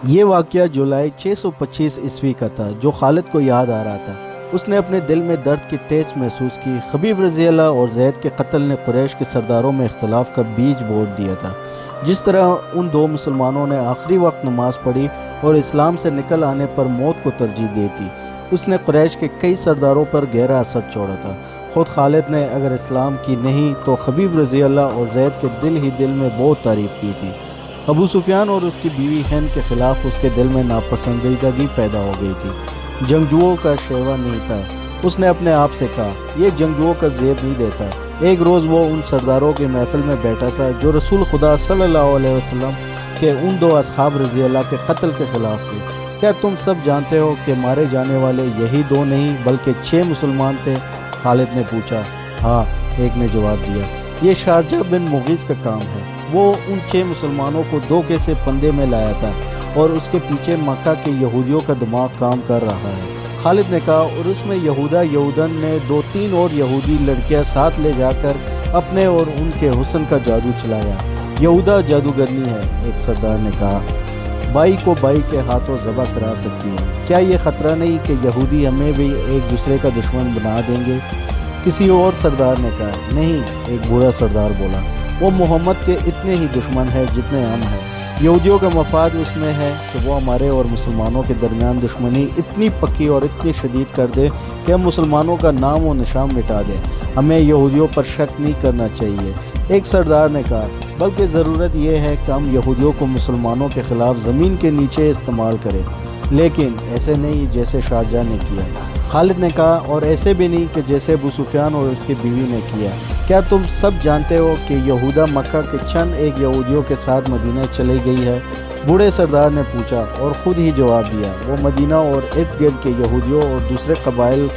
یہ واقعہ جولائی 625 عیسوی کا تھا جو خالد کو یاد آ رہا تھا۔ اس نے اپنے دل میں درد کی ٹھیس محسوس کی۔ خبیب رضی اللہ اور زید کے قتل نے قریش کے سرداروں میں اختلاف کا بیج بو دیا تھا۔ جس طرح ان دو مسلمانوں نے آخری وقت نماز پڑھی اور اسلام سے نکل آنے پر موت کو ترجیح دی تھی، اس نے قریش کے کئی سرداروں پر گہرا اثر چھوڑا تھا۔ خود خالد نے اگر اسلام کی نہیں تو خبیب رضی اللہ اور زید کے دل میں بہت تعریف کی تھی۔ ابو سفیان اور اس کی بیوی ہند کے خلاف اس کے دل میں ناپسندیدگی پیدا ہو گئی تھی۔ جنگجوؤں کا شیوا نہیں تھا۔ اس نے اپنے آپ سے کہا، یہ جنگجوؤں کا زیب نہیں دیتا۔ ایک روز وہ ان سرداروں کے محفل میں بیٹھا تھا جو رسول خدا صلی اللہ علیہ وسلم کے ان دو اصحاب رضی اللہ کے قتل کے خلاف تھے۔ کیا تم سب جانتے ہو کہ مارے جانے والے یہی دو نہیں بلکہ 6 مسلمان تھے؟ خالد نے پوچھا۔ ہاں، ایک نے جواب دیا، یہ شارجہ بن مغیث کا کام ہے۔ وہ ان 6 مسلمانوں کو دھوکے سے پندے میں لایا تھا اور اس کے پیچھے مکہ کے یہودیوں کا دماغ کام کر رہا ہے۔ خالد نے کہا، اور اس میں یہودن نے 2-3 اور یہودی لڑکیاں ساتھ لے جا کر اپنے اور ان کے حسن کا جادو چلایا۔ یہودا جادوگرنی ہے، ایک سردار نے کہا، بائی کو بائی کے ہاتھوں ذبح کرا سکتی ہے۔ کیا یہ خطرہ نہیں کہ یہودی ہمیں بھی ایک دوسرے کا دشمن بنا دیں گے؟ کسی اور سردار نے کہا، نہیں، ایک بوڑھا سردار بولا، وہ محمد کے اتنے ہی دشمن ہے جتنے ہم ہیں۔ یہودیوں کا مفاد اس میں ہے کہ وہ ہمارے اور مسلمانوں کے درمیان دشمنی اتنی پکی اور اتنی شدید کر دے کہ ہم مسلمانوں کا نام و نشان مٹا دیں۔ ہمیں یہودیوں پر شک نہیں کرنا چاہیے، ایک سردار نے کہا، بلکہ ضرورت یہ ہے کہ ہم یہودیوں کو مسلمانوں کے خلاف زمین کے نیچے استعمال کریں، لیکن ایسے نہیں جیسے شارجہ نے کیا۔ خالد نے کہا، اور ایسے بھی نہیں کہ جیسے ابو سفیان اور اس کی بیوی نے کیا۔ کیا تم سب جانتے ہو کہ یہودا مکہ کے چند ایک یہودیوں کے ساتھ مدینہ چلی گئی ہے؟ بوڑھے سردار نے پوچھا اور خود ہی جواب دیا، وہ مدینہ اور ارد گرد کے یہودیوں اور دوسرے قبائل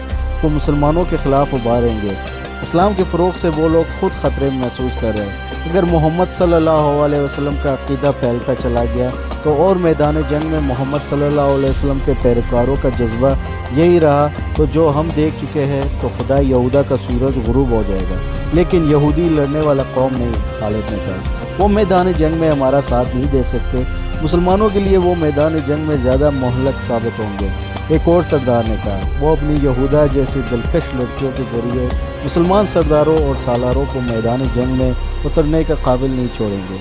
کو مسلمانوں کے خلاف ابھاریں گے۔ اسلام کے فروغ سے وہ لوگ خود خطرے محسوس کر رہے ہیں۔ اگر محمد صلی اللہ علیہ وسلم کا عقیدہ پھیلتا چلا گیا تو اور میدان جنگ میں محمد صلی اللہ علیہ وسلم کے پیروکاروں کا جذبہ یہی رہا تو جو ہم دیکھ چکے ہیں تو خدا یہودا کا سورج غروب ہو جائے گا، لیکن یہودی لڑنے والا قوم نہیں، خالد نے کہا۔ وہ میدان جنگ میں ہمارا ساتھ نہیں دے سکتے، مسلمانوں کے لیے وہ میدان جنگ میں زیادہ مہلک ثابت ہوں گے، ایک اور سردار نے کہا۔ وہ اپنی یہودا جیسی دلکش لڑکیوں کے ذریعے مسلمان سرداروں اور سالاروں کو میدان جنگ میں اترنے کا قابل نہیں چھوڑیں گے۔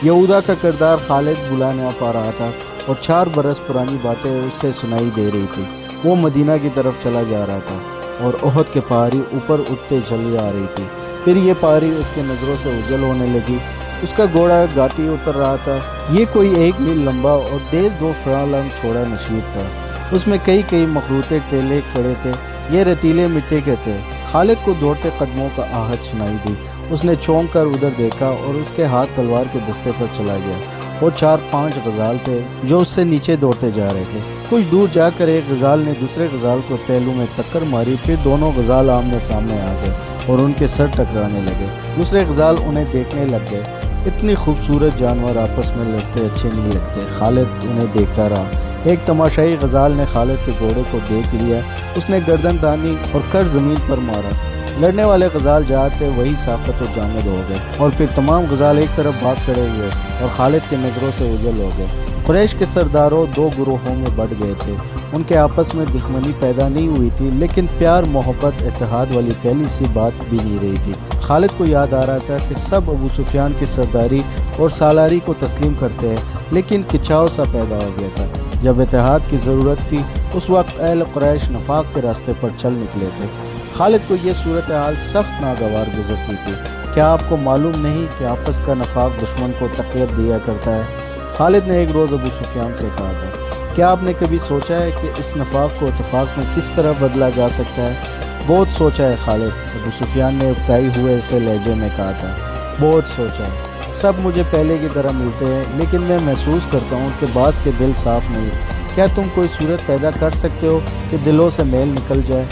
یہودا کا کردار خالد بلا نہ پا رہا تھا اور 4 برس پرانی باتیں اس سے سنائی دے رہی تھی۔ وہ مدینہ کی طرف چلا جا رہا تھا اور احد کے پہاڑی اوپر اٹھتے چلی آ رہی تھی۔ پھر یہ پہاڑی اس کے نظروں سے اجل ہونے لگی۔ اس کا گھوڑا گھاٹی اتر رہا تھا۔ یہ کوئی 1 میل لمبا اور 1.5-2 فراں چوڑا نشیب تھا۔ اس میں کئی مخلوطے ٹیلے کھڑے تھے، یہ ریتیلے مٹی کے تھے۔ خالد کو دوڑتے قدموں کا آہٹ سنائی دی۔ اس نے چونک کر ادھر دیکھا اور اس کے ہاتھ تلوار کے دستے پر چلا گیا۔ وہ 4-5 غزال تھے جو اس سے نیچے دوڑتے جا رہے تھے۔ کچھ دور جا کر ایک غزال نے دوسرے غزال کو پہلو میں ٹکر ماری، پھر دونوں غزال آمنے سامنے آ گئے اور ان کے سر ٹکرانے لگے۔ دوسرے غزال انہیں دیکھنے لگ گئے۔ اتنی خوبصورت جانور آپس میں لڑتے اچھے نہیں لگتے۔ خالد انہیں دیکھتا رہا۔ ایک تماشائی غزال نے خالد کے گھوڑے کو دیکھ لیا۔ اس نے گردن تانی اور کر زمین پر مارا۔ لڑنے والے غزال جاتے وہی ساقط و جامد ہو گئے اور پھر تمام غزال ایک طرف بھاگ کھڑے ہوئے اور خالد کے نظروں سے اوجھل ہو گئے۔ قریش کے سرداروں 2 گروہوں میں بٹ گئے تھے۔ ان کے آپس میں دشمنی پیدا نہیں ہوئی تھی، لیکن پیار، محبت، اتحاد والی پہلی سی بات بھی نہیں رہی تھی۔ خالد کو یاد آ رہا تھا کہ سب ابو سفیان کی سرداری اور سالاری کو تسلیم کرتے ہیں، لیکن کچاؤ سا پیدا ہو گیا تھا۔ جب اتحاد کی ضرورت تھی اس وقت اہل قریش نفاق کے راستے پر چل نکلے تھے۔ خالد کو یہ صورتحال سخت ناگوار گزرتی تھی۔ کیا آپ کو معلوم نہیں کہ آپس کا نفاق دشمن کو تقویت دیا کرتا ہے؟ خالد نے ایک روز ابو سفیان سے کہا تھا، کیا آپ نے کبھی سوچا ہے کہ اس نفاق کو اتفاق میں کس طرح بدلا جا سکتا ہے؟ بہت سوچا ہے خالد، ابو سفیان نے ابتدائی ہوئے سے لہجے میں کہا تھا، بہت سوچا ہے۔ سب مجھے پہلے کی طرح ملتے ہیں، لیکن میں محسوس کرتا ہوں کہ بعض کے دل صاف نہیں۔ کیا تم کوئی صورت پیدا کر سکتے ہو کہ دلوں سے میل نکل جائے؟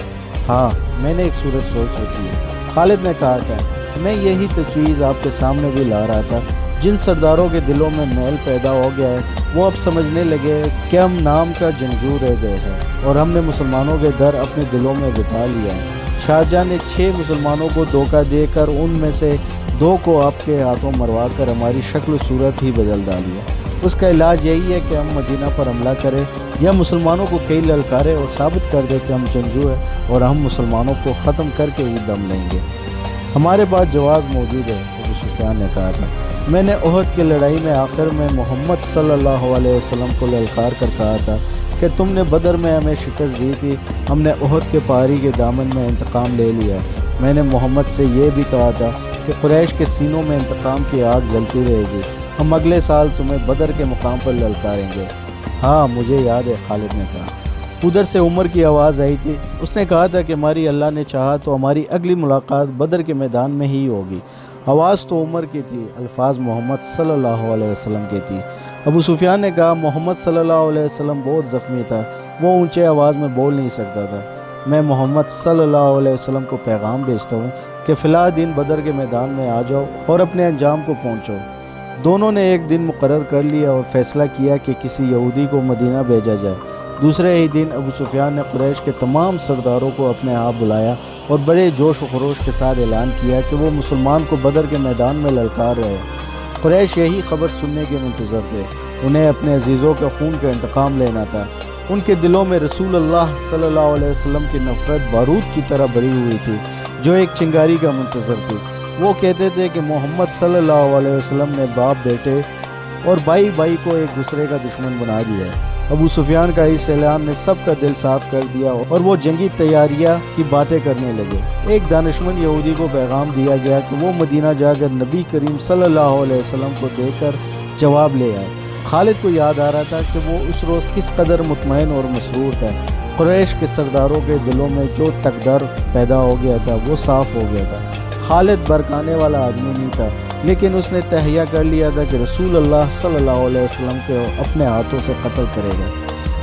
ہاں، میں نے ایک صورت سوچ رکھی ہے، خالد نے کہا تھا۔ میں یہی تجویز آپ کے سامنے بھی لا رہا تھا۔ جن سرداروں کے دلوں میں میل پیدا ہو گیا ہے وہ اب سمجھنے لگے کہ ہم نام کا جنگجو رہ گئے ہیں اور ہم نے مسلمانوں کے در اپنے دلوں میں بٹھا لیا ہے۔ شارجہ نے 6 مسلمانوں کو دھوکہ دے کر ان میں سے 2 کو آپ کے ہاتھوں مروا کر ہماری شکل و صورت ہی بدل ڈالی ہے۔ اس کا علاج یہی ہے کہ ہم مدینہ پر حملہ کریں یا مسلمانوں کو کئی للکارے اور ثابت کر دیں کہ ہم جنگجو ہیں اور ہم مسلمانوں کو ختم کر کے ہی دم لیں گے۔ ہمارے پاس جواز موجود ہے، ابو سفیان نے کہا تھا۔ میں نے احد کی لڑائی میں آخر میں محمد صلی اللہ علیہ وسلم کو للکار کر کہا تھا کہ تم نے بدر میں ہمیں شکست دی تھی، ہم نے احد کے پہاڑی کے دامن میں انتقام لے لیا۔ میں نے محمد سے یہ بھی کہا تھا کہ قریش کے سینوں میں انتقام کی آگ جلتی رہے گی، ہم اگلے سال تمہیں بدر کے مقام پر للکاریں گے۔ ہاں مجھے یاد ہے، خالد نے کہا۔ ادھر سے عمر کی آواز آئی تھی، اس نے کہا تھا کہ ہماری اللہ نے چاہا تو ہماری اگلی ملاقات بدر کے میدان میں ہی ہوگی۔ آواز تو عمر کی تھی، الفاظ محمد صلی اللہ علیہ وسلم کی تھی۔ ابو سفیان نے کہا محمد صلی اللہ علیہ وسلم بہت زخمی تھا، وہ اونچے آواز میں بول نہیں سکتا تھا۔ میں محمد صلی اللہ علیہ وسلم کو پیغام بھیجتا ہوں کہ فلاں دن بدر کے میدان میں آ جاؤ اور اپنے انجام کو پہنچو۔ دونوں نے ایک دن مقرر کر لیا اور فیصلہ کیا کہ کسی یہودی کو مدینہ بھیجا جائے۔ دوسرے ہی دن ابو سفیان نے قریش کے تمام سرداروں کو اپنے ہاں بلایا اور بڑے جوش و خروش کے ساتھ اعلان کیا کہ وہ مسلمان کو بدر کے میدان میں للکار رہے۔ قریش یہی خبر سننے کے منتظر تھے، انہیں اپنے عزیزوں کے خون کا انتقام لینا تھا۔ ان کے دلوں میں رسول اللہ صلی اللہ علیہ وسلم کی نفرت بارود کی طرح بھری ہوئی تھی جو ایک چنگاری کا منتظر تھی۔ وہ کہتے تھے کہ محمد صلی اللہ علیہ وسلم نے باپ بیٹے اور بھائی بھائی کو ایک دوسرے کا دشمن بنا دیا ہے۔ ابو سفیان کا اس اعلان نے سب کا دل صاف کر دیا اور وہ جنگی تیاریاں کی باتیں کرنے لگے۔ ایک دانشمند یہودی کو پیغام دیا گیا کہ وہ مدینہ جا کر نبی کریم صلی اللہ علیہ وسلم کو دے کر جواب لے آئے۔ خالد کو یاد آ رہا تھا کہ وہ اس روز کس قدر مطمئن اور مسرور تھا۔ قریش کے سرداروں کے دلوں میں جو تقدر پیدا ہو گیا تھا وہ صاف ہو گیا تھا۔ خالد برکانے والا آدمی نہیں تھا، لیکن اس نے تہیہ کر لیا تھا کہ رسول اللہ صلی اللہ علیہ وسلم کو اپنے ہاتھوں سے قتل کرے گا۔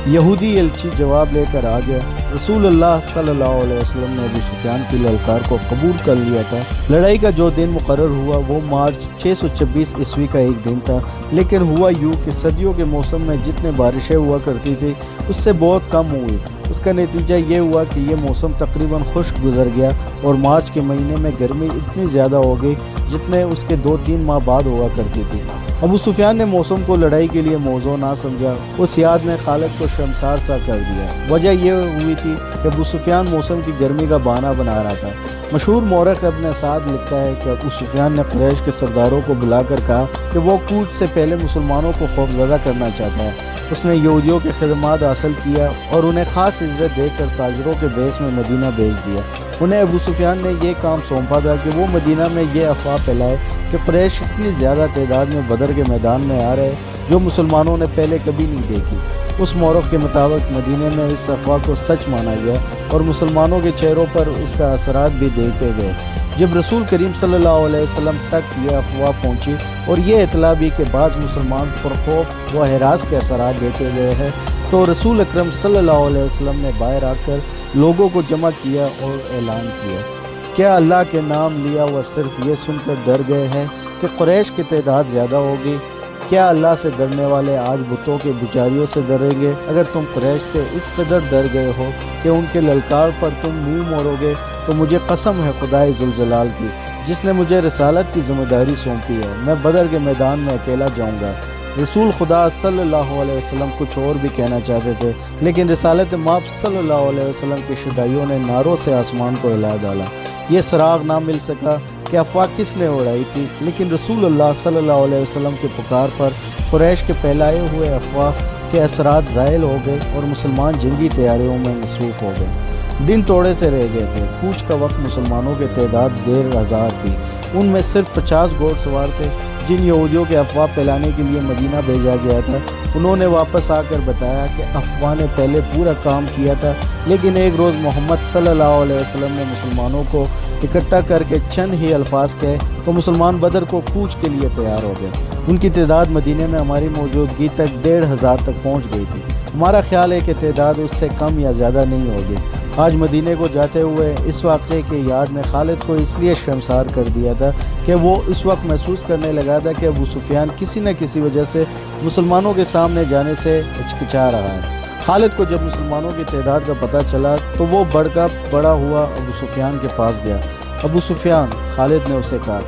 یہودی الچی جواب لے کر آ گیا۔ رسول اللہ صلی اللہ علیہ وسلم نے ابو سفیان کی للکار کو قبول کر لیا تھا۔ لڑائی کا جو دن مقرر ہوا وہ مارچ 626 عیسوی کا ایک دن تھا، لیکن ہوا یوں کہ سردیوں کے موسم میں جتنے بارشیں ہوا کرتی تھی اس سے بہت کم ہوئی۔ اس کا نتیجہ یہ ہوا کہ یہ موسم تقریباً خشک گزر گیا اور مارچ کے مہینے میں گرمی اتنی زیادہ ہو گئی جتنے اس کے 2-3 ماہ بعد ہوا کرتی تھی۔ ابو سفیان نے موسم کو لڑائی کے لیے موزوں نہ سمجھا، اس یاد نے خالد کو شرمسار سا کر دیا۔ وجہ یہ ہوئی تھی کہ ابو سفیان موسم کی گرمی کا بہانہ بنا رہا تھا۔ مشہور مورخ ابن سعد لکھتا ہے کہ ابو سفیان نے قریش کے سرداروں کو بلا کر کہا کہ وہ کوچ سے پہلے مسلمانوں کو خوفزدہ کرنا چاہتا ہے۔ اس نے یہودیوں کے خدمات حاصل کیا اور انہیں خاص اجرت دے کر تاجروں کے بیس میں مدینہ بھیج دیا۔ انہیں ابو سفیان نے یہ کام سونپا تھا کہ وہ مدینہ میں یہ افواہ پھیلائے کہ قریش اتنی زیادہ تعداد میں بدر کے میدان میں آ رہے جو مسلمانوں نے پہلے کبھی نہیں دیکھی۔ اس مورخ کے مطابق مدینہ میں اس افواہ کو سچ مانا گیا اور مسلمانوں کے چہروں پر اس کا اثرات بھی دیکھے گئے۔ جب رسول کریم صلی اللہ علیہ وسلم تک یہ افواہ پہنچی اور یہ اطلاع بھی کہ بعض مسلمان پرخوف و ہراس کے اثرات دیکھے گئے ہیں، تو رسول اکرم صلی اللہ علیہ وسلم نے باہر آ کر لوگوں کو جمع کیا اور اعلان کیا، کیا اللہ کے نام لیا وہ صرف یہ سن کر ڈر گئے ہیں کہ قریش کی تعداد زیادہ ہوگی؟ کیا اللہ سے ڈرنے والے آج بتوں کے پجاریوں سے ڈریں گے؟ اگر تم قریش سے اس قدر ڈر گئے ہو کہ ان کے للکار پر تم منہ موڑو گے تو مجھے قسم ہے خدائے ذوالجلال کی جس نے مجھے رسالت کی ذمہ داری سونپی ہے، میں بدر کے میدان میں اکیلا جاؤں گا۔ رسول خدا صلی اللہ علیہ وسلم کچھ اور بھی کہنا چاہتے تھے، لیکن رسالت مآب صلی اللہ علیہ وسلم کے شدائیوں نے نعروں سے آسمان کو ہلا ڈالا۔ یہ سراغ نہ مل سکا کہ افواہ کس نے اڑائی تھی، لیکن رسول اللہ صلی اللہ علیہ وسلم کے پکار پر قریش کے پھیلائے ہوئے افواہ کے اثرات زائل ہو گئے اور مسلمان جنگی تیاریوں میں مصروف ہو گئے۔ دن توڑے سے رہ گئے تھے۔ کوچ کا وقت مسلمانوں کی تعداد 1,500 تھی، ان میں صرف 50 گھوڑ سوار تھے جن یہودیوں کے افواہ پھیلانے کے لیے مدینہ بھیجا گیا تھا۔ انہوں نے واپس آ کر بتایا کہ افواہ نے پہلے پورا کام کیا تھا، لیکن ایک روز محمد صلی اللہ علیہ وسلم نے مسلمانوں کو اکٹھا کر کے چند ہی الفاظ کہے تو مسلمان بدر کو کوچ کے لیے تیار ہو گئے۔ ان کی تعداد مدینہ میں ہماری موجودگی تک 1,500 تک پہنچ گئی تھی۔ ہمارا خیال ہے کہ تعداد اس سے کم یا زیادہ نہیں ہوگی۔ آج مدینہ کو جاتے ہوئے اس واقعے کی یاد نے خالد کو اس لیے شرمسار کر دیا تھا کہ وہ اس وقت محسوس کرنے لگا تھا کہ ابو سفیان کسی نہ کسی وجہ سے مسلمانوں کے سامنے جانے سے ہچکچا رہا ہے۔ خالد کو جب مسلمانوں کی تعداد کا پتہ چلا تو وہ بڑا ہوا ابو سفیان کے پاس گیا۔ ابو سفیان، خالد نے اسے کہا،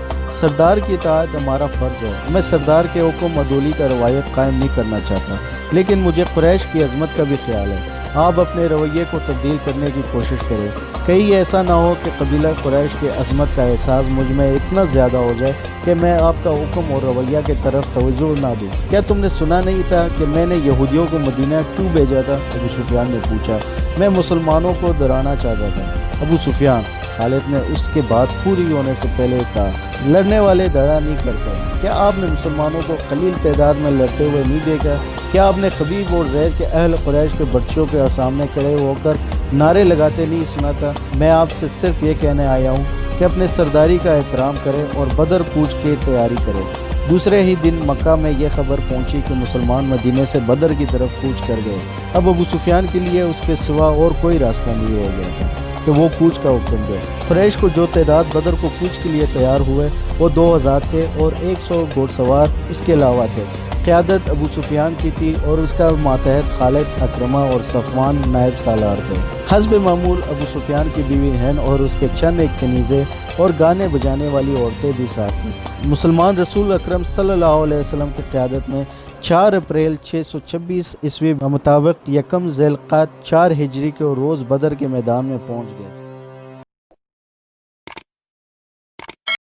سردار کی اطاعت ہمارا فرض ہے۔ میں سردار کے حکم عدولی کا روایت قائم نہیں کرنا چاہتا، لیکن مجھے قریش کی عظمت کا بھی خیال ہے۔ آپ اپنے رویے کو تبدیل کرنے کی کوشش کریں، کہیں ایسا نہ ہو کہ قبیلہ قریش کی عظمت کا احساس مجھ میں اتنا زیادہ ہو جائے کہ میں آپ کا حکم اور رویہ کی طرف توجہ نہ دوں۔ کیا تم نے سنا نہیں تھا کہ میں نے یہودیوں کو مدینہ کیوں بھیجا تھا؟ ابو سفیان نے پوچھا۔ میں مسلمانوں کو ڈرانا چاہتا تھا، ابو سفیان، خالد نے اس کے بات پوری ہونے سے پہلے کہا۔ لڑنے والے ڈرا نہیں کرتے۔ کیا آپ نے مسلمانوں کو قلیل تعداد میں لڑتے ہوئے نہیں دیکھا؟ کیا آپ نے خبیب اور زید کے اہل قریش کے بچوں کے سامنے کھڑے ہو کر نعرے لگاتے نہیں سنا تھا؟ میں آپ سے صرف یہ کہنے آیا ہوں کہ اپنے سرداری کا احترام کرے اور بدر کوچ کی تیاری کرے۔ دوسرے ہی دن مکہ میں یہ خبر پہنچی کہ مسلمان مدینے سے بدر کی طرف کوچ کر گئے۔ اب ابو سفیان کے لیے اس کے سوا اور کوئی راستہ نہیں رہ گیا تھا کہ وہ کوچ کا حکم دے۔ قریش کو جو تعداد بدر کو کوچ کے لیے تیار ہوئے وہ 2000 تھے اور 100 گھوڑ سوار اس کے علاوہ تھے۔ قیادت ابو سفیان کی تھی اور اس کا ماتحت خالد، اکرمہ اور صفوان نائب سالار تھے۔ حسب معمول ابو سفیان کی بیوی ہند اور اس کے چند ایک کنیزیں اور گانے بجانے والی عورتیں بھی ساتھ تھیں۔ مسلمان رسول اکرم صلی اللہ علیہ وسلم کی قیادت میں 4 اپریل 626 عیسوی مطابق یکم ذی القعدہ 4 ہجری کے روز بدر کے میدان میں پہنچ گئے۔